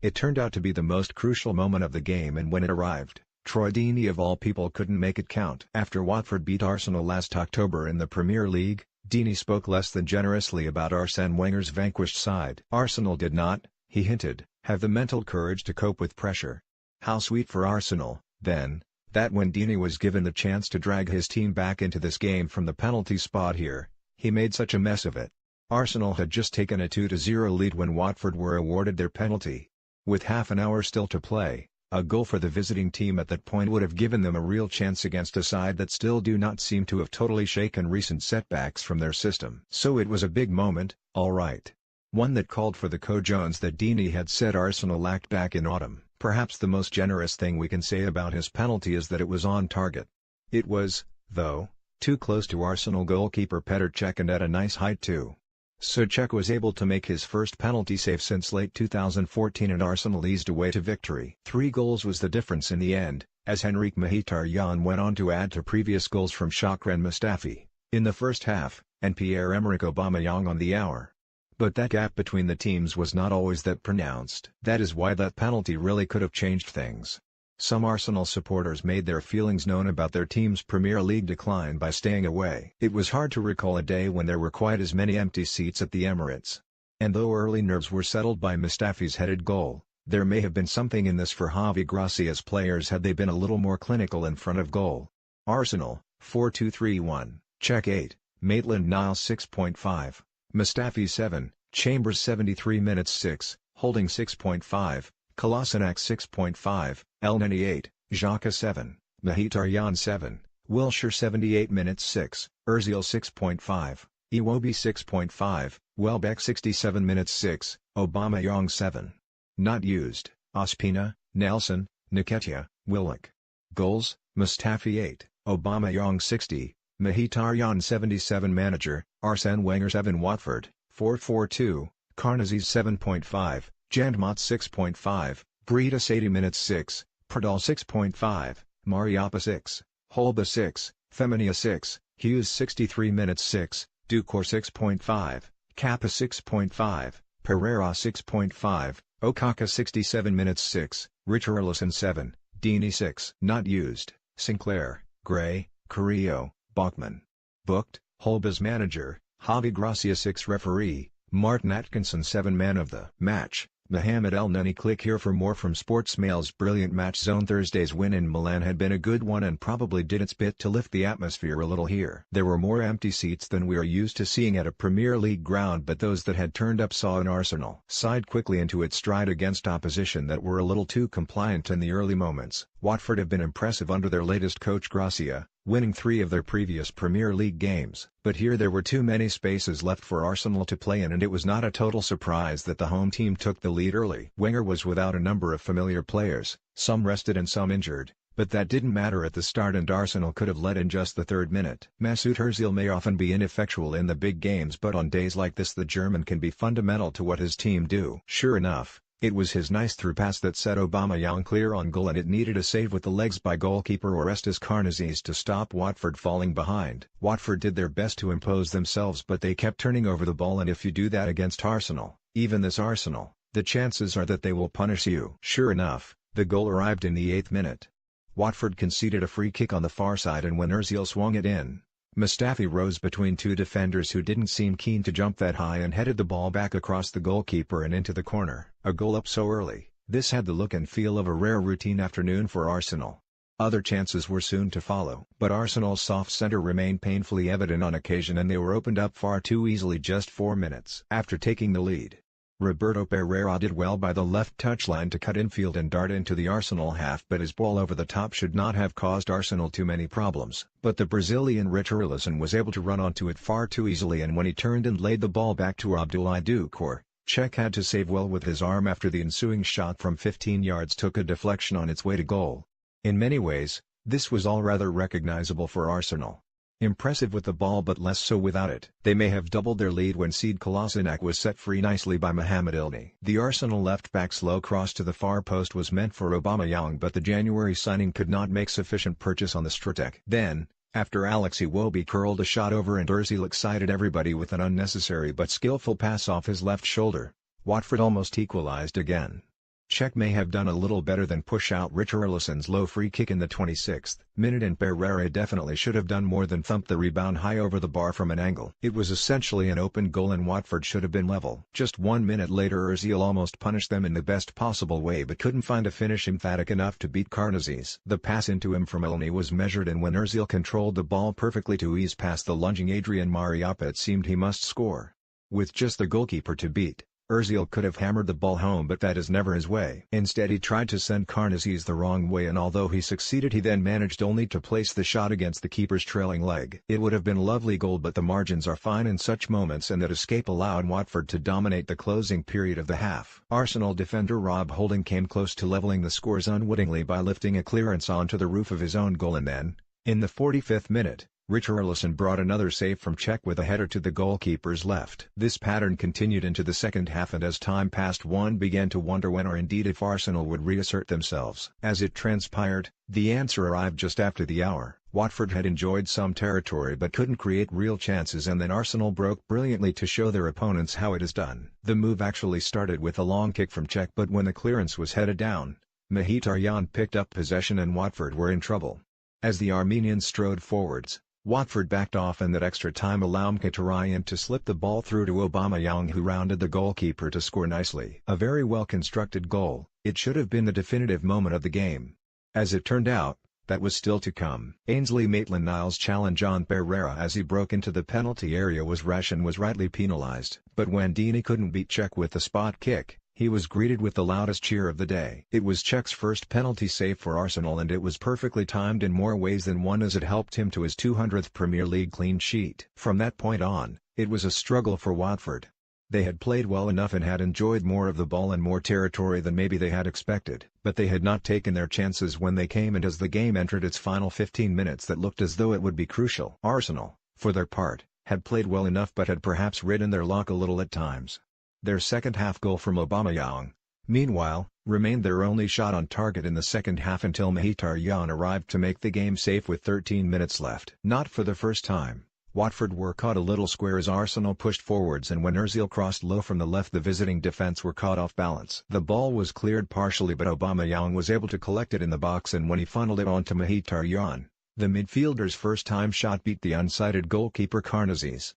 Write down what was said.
It turned out to be the most crucial moment of the game, and when it arrived, Troy Deeney of all people couldn't make it count. After Watford beat Arsenal last October in the Premier League, Deeney spoke less than generously about Arsène Wenger's vanquished side. Arsenal did not, he hinted, have the mental courage to cope with pressure. How sweet for Arsenal, then, that when Deeney was given the chance to drag his team back into this game from the penalty spot here, he made such a mess of it. Arsenal had just taken a 2-0 lead when Watford were awarded their penalty. With half an hour still to play, a goal for the visiting team at that point would have given them a real chance against a side that still do not seem to have totally shaken recent setbacks from their system. So it was a big moment, all right. One that called for the co-Jones that Deeney had said Arsenal lacked back in autumn. Perhaps the most generous thing we can say about his penalty is that it was on target. It was, though, too close to Arsenal goalkeeper Petr Cech and at a nice height too. So Cech was able to make his first penalty save since late 2014 and Arsenal eased away to victory. 3 goals was the difference in the end, as Henrikh Mkhitaryan went on to add to previous goals from Shokdran Mustafi, in the first half, and Pierre-Emerick Aubameyang on the hour. But that gap between the teams was not always that pronounced. That is why that penalty really could have changed things. Some Arsenal supporters made their feelings known about their team's Premier League decline by staying away. It was hard to recall a day when there were quite as many empty seats at the Emirates. And though early nerves were settled by Mustafi's headed goal, there may have been something in this for Javi Gracia's players had they been a little more clinical in front of goal. Arsenal, 4-2-3-1, Cech 8, Maitland-Niles 6.5, Mustafi 7, Chambers 73 minutes 6, Holding 6.5, Kolasinac 6.5, Elneny 8, Xhaka 7, Mkhitaryan 7, Wilshere 78 minutes 6, Özil 6.5, Iwobi 6.5, Welbeck 67 minutes 6, Aubameyang 7. Not used, Ospina, Nelson, Nketiah, Willock. Goals, Mustafi 8, Aubameyang 60, Mkhitaryan 77. Manager, Arsène Wenger 7. Watford, 4-4-2, Karnazes 7.5, Janmaat 6.5, Bridas 80 minutes 6, Pradal 6.5, Mariappa 6, Holba 6, Femenia 6, Hughes 63 minutes 6, Ducour 6.5, Kappa 6.5, Pereira 6.5, Okaka 67 minutes 6, Richarlison 7, Deeney 6. Not used, Sinclair, Gray, Carrillo, Bachmann. Booked, Holba's manager, Javi Gracia 6. Referee, Martin Atkinson 7. Man of the match, Mohamed Elneny. Click here for more from Sportsmail's brilliant Match Zone. Thursday's win in Milan had been a good one and probably did its bit to lift the atmosphere a little here. There were more empty seats than we are used to seeing at a Premier League ground, but those that had turned up saw an Arsenal side quickly into its stride against opposition that were a little too compliant in the early moments. Watford have been impressive under their latest coach Gracia, winning 3 of their previous Premier League games. But here there were too many spaces left for Arsenal to play in, and it was not a total surprise that the home team took the lead early. Wenger was without a number of familiar players, some rested and some injured, but that didn't matter at the start and Arsenal could have led in just the 3rd minute. Mesut Ozil may often be ineffectual in the big games, but on days like this the German can be fundamental to what his team do. Sure enough, it was his nice through pass that set Aubameyang clear on goal, and it needed a save with the legs by goalkeeper Orestes Karnazes to stop Watford falling behind. Watford did their best to impose themselves, but they kept turning over the ball, and if you do that against Arsenal, even this Arsenal, the chances are that they will punish you. Sure enough, the goal arrived in the 8th minute. Watford conceded a free kick on the far side, and when Özil swung it in, Mustafi rose between 2 defenders who didn't seem keen to jump that high and headed the ball back across the goalkeeper and into the corner. A goal up so early, this had the look and feel of a rare routine afternoon for Arsenal. Other chances were soon to follow, but Arsenal's soft centre remained painfully evident on occasion, and they were opened up far too easily just 4 minutes after taking the lead. Roberto Pereira did well by the left touchline to cut infield and dart into the Arsenal half, but his ball over the top should not have caused Arsenal too many problems. But the Brazilian Richarlison was able to run onto it far too easily, and when he turned and laid the ball back to Abdoulaye Doucoure, Cech had to save well with his arm after the ensuing shot from 15 yards took a deflection on its way to goal. In many ways, this was all rather recognizable for Arsenal. Impressive with the ball but less so without it. They may have doubled their lead when Sead Kolasinac was set free nicely by Mohamed Elneny. The Arsenal left-back's low cross to the far post was meant for Aubameyang, but the January signing could not make sufficient purchase on the Strateg. Then, after Alex Iwobi curled a shot over and Özil excited everybody with an unnecessary but skillful pass off his left shoulder, Watford almost equalised again. Czech may have done a little better than push out Richarlison's low free kick in the 26th minute, and Pereira definitely should have done more than thump the rebound high over the bar from an angle. It was essentially an open goal and Watford should have been level. Just 1 minute later Ozil almost punished them in the best possible way but couldn't find a finish emphatic enough to beat Karnazes. The pass into him from Elneny was measured, and when Ozil controlled the ball perfectly to ease past the lunging Adrian Mariappa, it seemed he must score. With just the goalkeeper to beat, Ozil could have hammered the ball home, but that is never his way. Instead he tried to send Karnazes the wrong way, and although he succeeded he then managed only to place the shot against the keeper's trailing leg. It would have been a lovely goal, but the margins are fine in such moments, and that escape allowed Watford to dominate the closing period of the half. Arsenal defender Rob Holding came close to levelling the scores unwittingly by lifting a clearance onto the roof of his own goal, and then, in the 45th minute, Richarlison brought another save from Czech with a header to the goalkeeper's left. This pattern continued into the second half, and as time passed one began to wonder when or indeed if Arsenal would reassert themselves. As it transpired, the answer arrived just after the hour. Watford had enjoyed some territory but couldn't create real chances, and then Arsenal broke brilliantly to show their opponents how it is done. The move actually started with a long kick from Czech, but when the clearance was headed down, Mkhitaryan picked up possession and Watford were in trouble. As the Armenians strode forwards, Watford backed off, and that extra time allowed Mkhitaryan to slip the ball through to Aubameyang, who rounded the goalkeeper to score nicely. A very well-constructed goal. It should have been the definitive moment of the game. As it turned out, that was still to come. Ainsley Maitland-Niles' challenge on Pereira as he broke into the penalty area was rash and was rightly penalised. But when Dini couldn't beat Czech with the spot kick, he was greeted with the loudest cheer of the day. It was Czech's first penalty save for Arsenal, and it was perfectly timed in more ways than one, as it helped him to his 200th Premier League clean sheet. From that point on, it was a struggle for Watford. They had played well enough and had enjoyed more of the ball and more territory than maybe they had expected, but they had not taken their chances when they came, and as the game entered its final 15 minutes that looked as though it would be crucial. Arsenal, for their part, had played well enough but had perhaps ridden their luck a little at times. Their second-half goal from Aubameyang, meanwhile, remained their only shot on target in the second half until Mkhitaryan arrived to make the game safe with 13 minutes left. Not for the first time, Watford were caught a little square as Arsenal pushed forwards, and when Ozil crossed low from the left the visiting defence were caught off balance. The ball was cleared partially, but Aubameyang was able to collect it in the box, and when he funneled it onto Mkhitaryan, the midfielder's first-time shot beat the unsighted goalkeeper Karnazes.